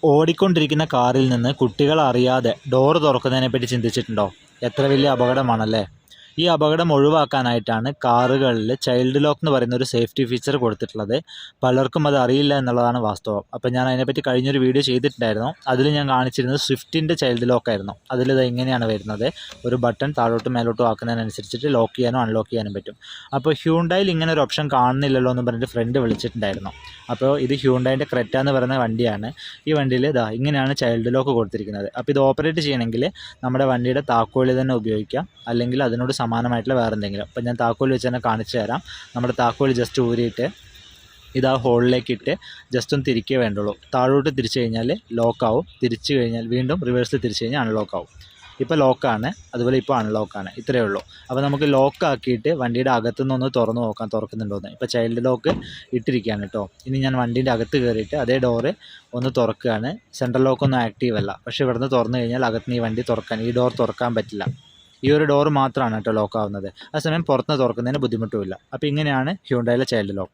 ഓടിക്കൊണ്ടിരിക്കുന്ന കാറിൽ നിന്ന് കുട്ടികൾ അറിയാതെ ഡോർ തുറക്കുന്നതിനെപ്പറ്റി ചിന്തിച്ചിട്ടുണ്ടോ? എത്ര വലിയ അപകടമാണല്ലേ! ഈ അപകടം ഒഴിവാക്കാനായിട്ടാണ് കാറുകളിൽ ചൈൽഡ് ലോക്ക് എന്ന് പറയുന്ന ഒരു സേഫ്റ്റി ഫീച്ചർ കൊടുത്തിട്ടുള്ളത്. പലർക്കും അത് അറിയില്ല എന്നുള്ളതാണ് വാസ്തവം. അപ്പോൾ ഞാൻ അതിനെപ്പറ്റി കഴിഞ്ഞൊരു വീഡിയോ ചെയ്തിട്ടുണ്ടായിരുന്നു. അതിൽ ഞാൻ കാണിച്ചിരുന്നത് സ്വിഫ്റ്റിൻ്റെ ചൈൽഡ് ലോക്ക് ആയിരുന്നു. അതിലിത് എങ്ങനെയാണ് വരുന്നത്, ഒരു ബട്ടൺ താഴോട്ടും മേലോട്ടും ആക്കുന്നതിനനുസരിച്ചിട്ട് ലോക്ക് ചെയ്യാനോ അൺലോക്ക് ചെയ്യാനും പറ്റും. അപ്പോൾ ഹ്യൂണ്ടായിൽ ഇങ്ങനെ ഒരു ഓപ്ഷൻ കാണുന്നില്ലല്ലോ എന്ന് പറഞ്ഞിട്ട് ഫ്രണ്ട് വിളിച്ചിട്ടുണ്ടായിരുന്നു. അപ്പോൾ ഇത് ഹ്യൂണ്ടായിൻ്റെ ക്രെറ്റ എന്ന് പറയുന്ന വണ്ടിയാണ്. ഈ വണ്ടിയിൽ ഇങ്ങനെയാണ് ചൈൽഡ് ലോക്ക് കൊടുത്തിരിക്കുന്നത്. അപ്പോൾ ഇത് ഓപ്പറേറ്റ് ചെയ്യണമെങ്കിൽ നമ്മുടെ വണ്ടിയുടെ താക്കോൽ തന്നെ ഉപയോഗിക്കാം, അല്ലെങ്കിൽ അതിനോട് സമാനമായിട്ടുള്ള വേറെ എന്തെങ്കിലും. അപ്പോൾ ഞാൻ താക്കോൽ വെച്ച് തന്നെ കാണിച്ചു തരാം. നമ്മുടെ താക്കോൽ ജസ്റ്റ് ഊരിയിട്ട് ഇതാ ഹോളിലേക്ക് ഇട്ട് ജസ്റ്റ് ഒന്ന് തിരിക്കേ വേണ്ടുള്ളൂ. താഴോട്ട് തിരിച്ചു കഴിഞ്ഞാൽ ലോക്കാവും, തിരിച്ചു കഴിഞ്ഞാൽ വീണ്ടും റിവേഴ്സിൽ തിരിച്ചു കഴിഞ്ഞാൽ അൺലോക്കാവും. ഇപ്പോൾ ലോക്കാണ്, അതുപോലെ ഇപ്പോൾ അൺലോക്കാണ്. ഇത്രയേ ഉള്ളൂ. അപ്പോൾ നമുക്ക് ലോക്കാക്കിയിട്ട് വണ്ടിയുടെ അകത്തുനിന്നൊന്ന് തുറന്നു നോക്കാം തുറക്കുന്നുണ്ടോയെന്ന്. ഇപ്പോൾ ചൈൽഡ് ലോക്ക് ഇട്ടിരിക്കുകയാണ് കേട്ടോ. ഇനി ഞാൻ വണ്ടീൻ്റെ അകത്ത് കയറിയിട്ട് അതേ ഡോറ് ഒന്ന് തുറക്കുകയാണ്. സെൻട്രൽ ലോക്കൊന്നും ആക്റ്റീവ് അല്ല, പക്ഷേ ഇവിടുന്ന് തുറന്നു കഴിഞ്ഞാൽ അകത്തുനിന്ന് ഈ വണ്ടി തുറക്കാൻ, ഈ ഡോർ തുറക്കാൻ പറ്റില്ല. ഈ ഒരു ഡോറ് മാത്രമാണ് കേട്ടോ ലോക്കാവുന്നത്. ആ സമയം പുറത്തുനിന്ന് തുറക്കുന്നതിന് ബുദ്ധിമുട്ടുമില്ല. അപ്പോൾ ഇങ്ങനെയാണ് ഹ്യൂണ്ടായിലെ ചൈൽഡ് ലോക്ക്.